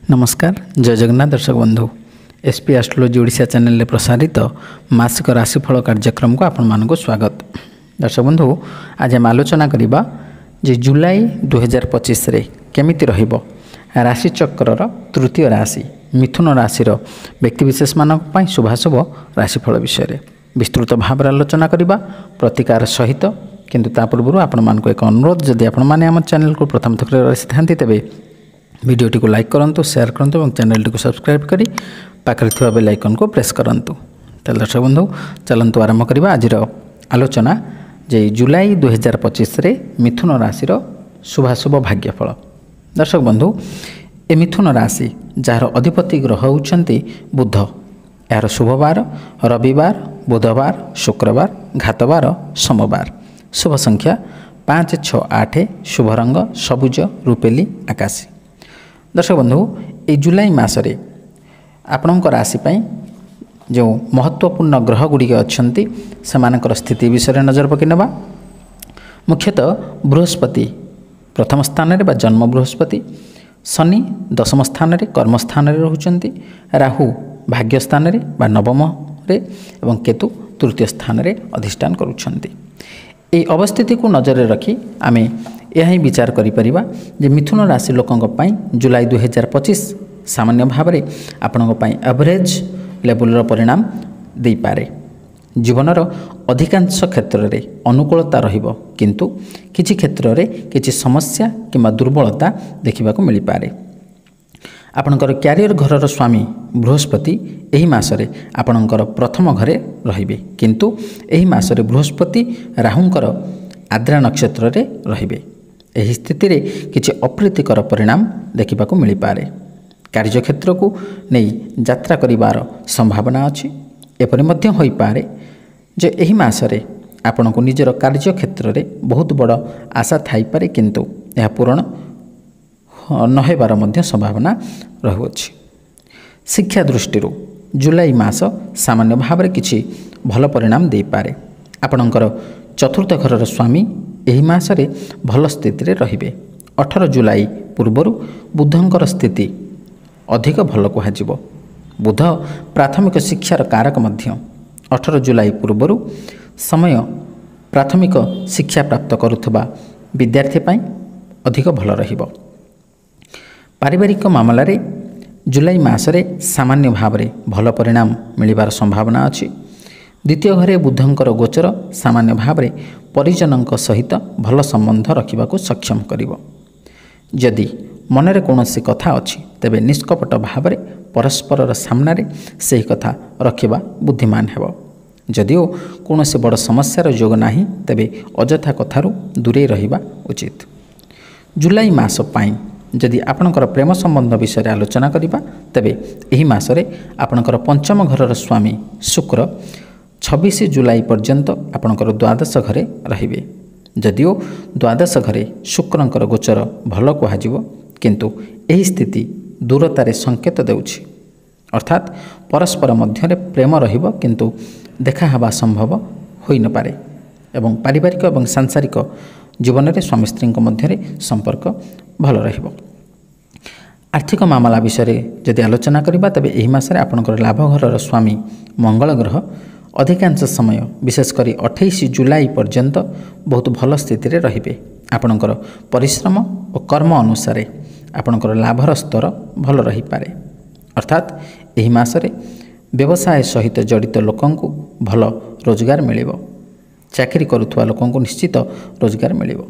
नमस्कार जय जगन्नाथ दर्शक बंधु एसपी एस्ट्रोलॉजी ओडिशा चैनल रे प्रसारित मासिक राशिफल कार्यक्रम को आपण मानक स्वागत। दर्शक बंधु आज हम आलोचना करिबा जे जुलाई 2025 रे केमिति रहिबो राशि चक्रर तृतीय राशि मिथुन राशि व्यक्तिविशेष मानक पई शुभाशुभ राशिफल विषय रे विस्तृत भाव आलोचना करिबा प्रतिकार सहित। किंतु ता पूर्व आपण मानक एक अनुरोध जदि आपण माने हम चैनल को प्रथम थक रही तेबे वीडियोटी को लाइक करंतु शेयर करंतु और चैनल को सब्सक्राइब करी पाखरे थिबा बेल आइकन को प्रेस करंतु। तो दर्शक बंधु चलंतु आरंभ करिबा आजिर आलोचना जे जुलाई 2025 रे मिथुन राशि शुभाशुभ भाग्यफल। दर्शक बंधु ए मिथुन राशि जार अधिपति ग्रह होउछंती बुध, यार शुभवार रविवार बुधवार शुक्रवार घातवार सोमवार, शुभ संख्या 5 6 8, शुभ रंग सबुज रुपेली आकाशी। दर्शक बंधु ये जुलाई मासरे आपणकर राशि पाई जो महत्वपूर्ण ग्रह गुड़िक अच्छा से स्थिति विषय नजर पकई नवा। मुख्यतः बृहस्पति प्रथम स्थान रे जन्म बृहस्पति, शनि दशम स्थान रे कर्म स्थान रे रहउचंती, राहु भाग्य स्थान रे नवम रे एवं केतु तृतीय स्थान रे अधिष्ठान करुछंती। ये अवस्थिति को नजर रखी आमे यह ही विचार करिपरिबा जे मिथुन राशि लोकंक पई जुलाई 2025 सामान्य भाव में आपणक पई एवरेज लेवल परिणाम दे पारे। जीवनर अधिकांश क्षेत्र रे अनुकूलता रहिबो, किंतु किछि क्षेत्र रे किछि समस्या किंबा दुर्बलता देखिबा को मिली पारे। आपणकर क्यारियर घरर स्वामी बृहस्पति एही मासरे आपणकर प्रथम घरे रहिबे, किंतु एही मासरे बृहस्पति राहुंकर आद्रा नक्षत्र रे रहिबे। एही स्थिति रे किछि अप्रीतिकर परिणाम देखिबा को मिली पारे। कार्यक्षेत्र को नहीं यात्रा करिवार संभावना अछि। एपरि मध्य होई पारे जे एही मासरे आपणको निजर कार्यक्षेत्र रे बहुत बड़ आशा थाई पारे, किंतु यह पूर्ण नहेबार मध्य संभावना रहुछि। शिक्षा दृष्टि जुलाई मास सामान्य भाव में किछि भल परिणाम दे पारे। आपणकर चतुर्थ घरर स्वामी एही मासरे भल स्थिति रे रहिबे। 18 जुलाई पूर्वरु बुधंकर स्थिति अधिक भल कुहाजिबो। बुध प्राथमिक शिक्षार कारक मध्य 18 जुलाई पूर्वरु समय प्राथमिक शिक्षा प्राप्त करुथबा विद्यार्थी पई अधिक भल रहिबो। पारिवारिक मामला रे जुलाई मासरे सामान्य भाव में भल परिणाम मिलिबार संभावना अछि। द्वितीय घरे बुधंकर गोचर सामान्य भाव में परिजनों सहित भल संबंध रखा सक्षम करिवो। जदि मनरे कौनसी कथा अछि तेबे निष्कपट भाव में परस्पर सामने से कथा रखिबा बुद्धिमान हेबो। जदिओ कौनसी बड़ समस्यार जोग नाही तेबे अजथा कथारु दूरे रहिबा उचित। जुलाई मास पाई जदि आपणकर प्रेम संबंध विषय आलोचना करिबा तेबे एही मासरे आपणकर पंचम घरर स्वामी शुक्र 26 जुलाई पर्यंत आपणकर द्वादश घरे रहिबे। जदिओ द्वादश घरे शुक्रंकर गोचर भल कुहाजिबो, किंतु एही स्थिति दूरतारे संकेत देउछि, अर्थात परस्पर मध्य प्रेम रहिबो किंतु देखा हवा संभव होई न पारे एवं पारिवारिक एवं सांसारिक जीवन में स्वामी स्त्री मध्य संपर्क भल रहिबो। आर्थिक मामला विषय जदि आलोचना करिबा तबे एही मासरे आपणकर लाभ घरर स्वामी मंगल ग्रह अधिकांश समय विशेषकर 28 जुलाई पर्यंत बहुत भल स्थिति रे रहिबे। आपणकर परिश्रम और कर्म अनुसार आपणकर लाभर स्तर भल रही पारे, अर्थात एही मासरे व्यवसाय सहित जड़ित लोकंकु भल रोजगार मिलिबो। चाकरी करुथुवा लोकंकु निश्चित रोजगार मिलिबो।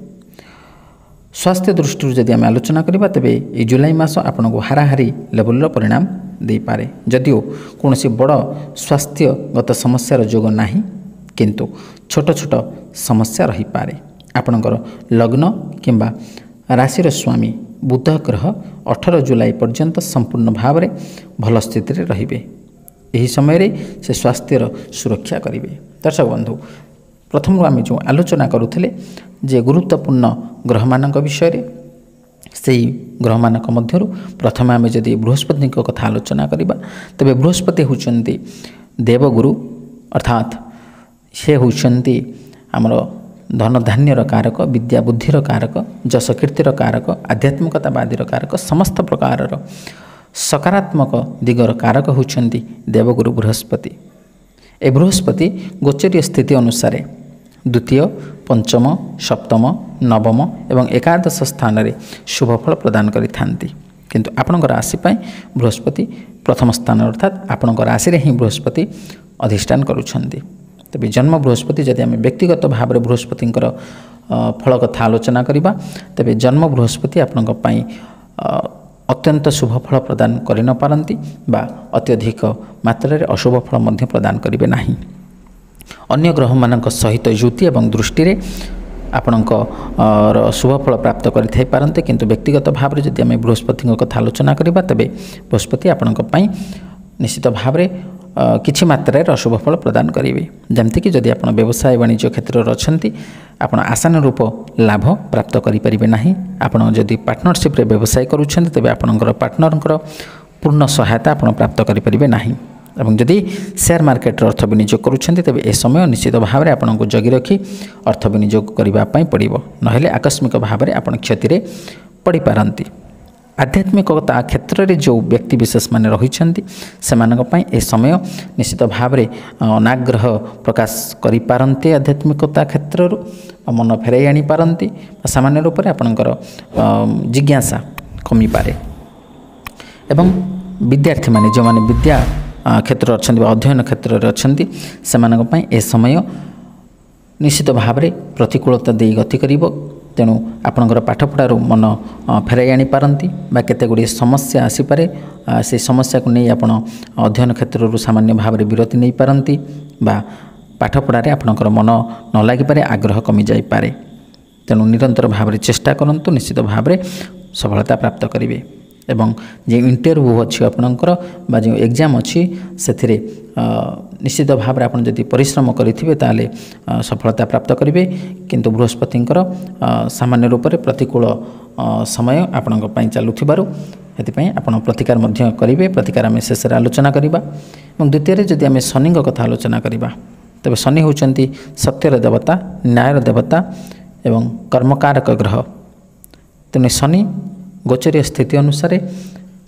स्वास्थ्य दृष्टि जदि आम आलोचना करिबा तबे ए जुलाई मास आपनको हाराहारी लेवल परिणाम दे पारे। जदिओ कौनसी बड़ स्वास्थ्यगत समस्यार जोग नाही, किंतु छोट छोट समस्या रही पारे। आपणकर लग्न किंबा राशिर स्वामी बुध ग्रह 18 जुलाई पर्यंत संपूर्ण भाव में भल स्थिति रे रहिबे। एही समय रे से स्वास्थ्यर सुरक्षा करिवे। दर्शक बंधु प्रथम आम जो आलोचना करुथिले जे गुरुत्वपूर्ण ग्रह मानक विषय रे, सेही ग्रह मानक मध्यरु प्रथम आम जदि बृहस्पति कथा आलोचना करिबा तबे बृहस्पति होचंती देवगुरु, अर्थात से होचंती आमर धन धान्यर कारक, विद्या बुद्धिर कारक, जस कीर्तिर कारक, आध्यात्मिकतावादीर कारक, समस्त प्रकार सकारात्मक दिगर कारक होउछन्ति देवगुरु बृहस्पति। ए बृहस्पति गोचरीय स्थिति अनुसार द्वितीय, पंचम, सप्तम, नवम एवं एकादश स्थान में शुभफल प्रदान करिथान्ति। किंतु आपणकर राशि बृहस्पति प्रथम स्थान अर्थात आपणकर राशि रे ही बृहस्पति अधिष्ठान करुछन्ति। तबे जन्म बृहस्पति जदि आम व्यक्तिगत भाव में बृहस्पति फल कथा आलोचना करिबा तबे जन्म बृहस्पति आपणक पई अत्यंत शुभ फल प्रदान करि न पारंती बा अत्यधिक मात्रा रे अशुभ फल मध्य प्रदान करिवे नाही। अन्य ग्रह मानक सहित युति एवं दृष्टि रे आपणक शुभ फल प्राप्त करि पारंते। किंतु व्यक्तिगत भाव में जदि आम बृहस्पति कथा आलोचना करिबा तबे बृहस्पति आपणक पई निश्चित भाव में किछि मात्रा रे अशुभ फल प्रदान करेंगे। जमती कि जदि आप व्यवसाय वाणिज्य क्षेत्र में अच्छा आप आसान रूप लाभ प्राप्त करें ना। आप जदि पार्टनरशिप रे व्यवसाय करुँच तेज आपणकर पार्टनर पूर्ण सहायता आप प्राप्त करें ना। और जदि शेयर मार्केट अर्थ विनियोग करुँच तेज ए समय निश्चित भाव में आपको जगी रखी अर्थ विनियोग करने पड़ो ना आकस्मिक भाव में आप क्षति पड़ पारती। आध्यात्मिकता क्षेत्र में जो व्यक्ति विशेष माने रही से समय निश्चित भाव में अनाग्रह प्रकाश करें आध्यात्मिकता क्षेत्र मन फेराई आनी पारती। सामान्य रूप से आपणकर जिज्ञासा कमी पारे। एवं विद्यार्थी माने जो माने विद्या क्षेत्र अच्छा अध्ययन क्षेत्र में अच्छा से समय निश्चित भाव में प्रतिकूलता दे गति कर तेणु आपणकर पाठपढ़ार मन फेराई आनी पारती केते गुड़िए समस्या आसीपे से समस्या को नहीं आप अध्ययन क्षेत्र सामान्य भाव में विरति नहीं पारती पाठपढ़ार आपणकर मन न लगिपारे आग्रह कमी जापे। तेणु निरंतर भाव में चेष्टा करूँ निश्चित भाव में सफलता प्राप्त करेंगे। एवं जो इंटरव्यू अच्छी आपणकर जो एग्जाम अच्छी से निश्चित भाव में आप जदि परिश्रम करेंगे ताले सफलता प्राप्त करेंगे। किंतु बृहस्पति सामान्य रूप से प्रतिकूल समय आपण चलुथिबारु हेतिपई आपण प्रतिकार मध्य करेंगे। प्रतिकार आम शेष आलोचना करवा। द्वितीय जदि आम शनि कथा आलोचना करवा तेज शनि होउचंती सत्यर देवता, न्यायर देवता एवं कर्मकारक ग्रह। तेणु शनि गोचरीय स्थिति अनुसार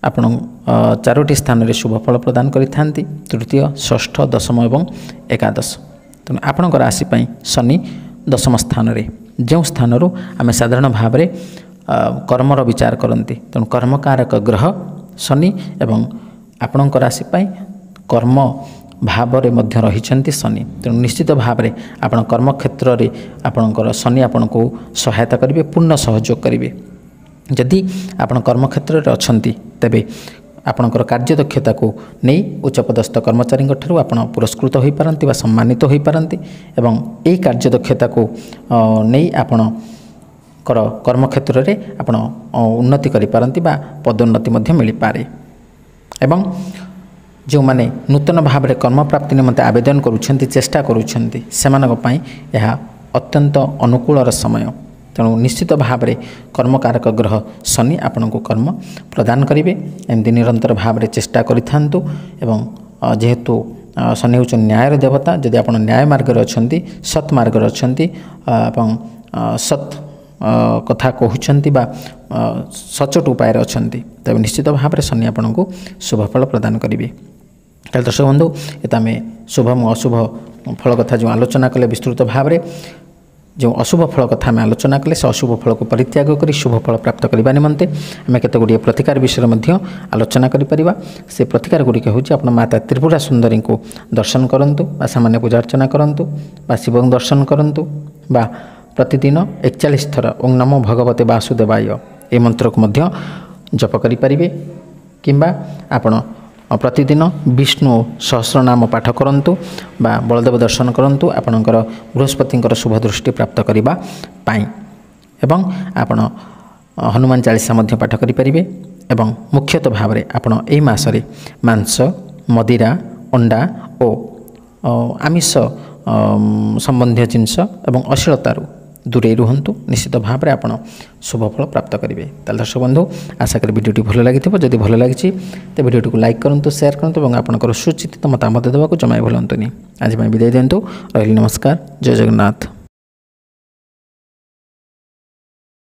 आपण 4टी स्थान में शुभ फल प्रदान करिथान्ति तृतीय, षष्ठ, दशम एवं एकादश। तेणु आपण राशि शनि दशम स्थान में जो स्थान आम साधारण भाव में कर्मर विचार करती। तेणु कर्मकारक ग्रह शनि एवं आपण राशि कर्म भाव में मध्य रही शनि। तेणु निश्चित भाव में आपण कर्म क्षेत्र में आपणकर शनि आपन को सहायता करेंगे, पूर्ण सहयोग करेंगे। जदि आपण कर्मक्षेत्र में अच्छा तेबे आपणकर कार्यदक्षता को नहीं उच्चपदस्थ कर्मचारी आपण पुरस्कृत हो पारती सम्मानित हो पारती। एवं यही कार्यदक्षता को नहीं आपणकर कर्मक्षेत्र में आपण उन्नति करि पारती पदोन्नति मिल पारे। एवं जो माने नूतन भाव में कर्म प्राप्ति निमंते आवेदन करुछंती चेष्टा करुछंती सेमानक पई यह अत्यंत अनुकूल समय। तेणु निश्चित भाव में कर्मकारक ग्रह शनि आपण को कर्म प्रदान करेंगे। एमती निरंतर भाव में चेष्टा करिथान्तु। एवं जेहेतु शनि हूँ न्यायर देवता जदि आप न्याय मार्ग अच्छा सत् मार्ग अच्छा सत् कथा कहते सचोट उपाय अच्छा तेज निश्चित भाव में शनि आपन को शुभफल प्रदान करेंगे। दर्शक बंधु ये आम शुभ अशुभ फल कथा जो आलोचना कले विस्तृत भाव में जो अशुभ फल कथा आम आलोचना कले से अशुभ फल को परित्याग कर शुभ फल प्राप्त करने निमंते आम केत गुड़िए प्रतिकार विषय आलोचना करिपरिबा। से प्रतिकार गुड़िक हूँ आप माता त्रिपुरा सुंदरी को दर्शन करूँ सामान्य पूजा अर्चना करूँ शिव दर्शन करूँ प्रतिदिन 41 थर ओं नमो भगवते वासुदेवाय ए मंत्र को जप करें किंबा आपण प्रतिदिन विष्णु सहस्रनाम पाठ करूँ बलदेव दर्शन करूँ आपणकर बृहस्पति शुभ दृष्टि प्राप्त करने एवं आपण हनुमान चालीसा पाठ करें। एवं मुख्यतः भाव में आपण यही मासरे मांस, मदिरा, अंडा और आमिष संबंधी जिनस एवं अश्लीलतारू दूरे रुहतु निश्चित भाव में आप शुभफल प्राप्त करेंगे। दर्शक बंधु आशा करी वीडियो भल लगी जदि भल लगी तो वीडियो को लाइक करूँ, शेयर करूँ और आपंकर सुचिंतित मतामत देवाक जमा भूलुनी। आज विदाय दिंतु। रही नमस्कार। जय जगन्नाथ।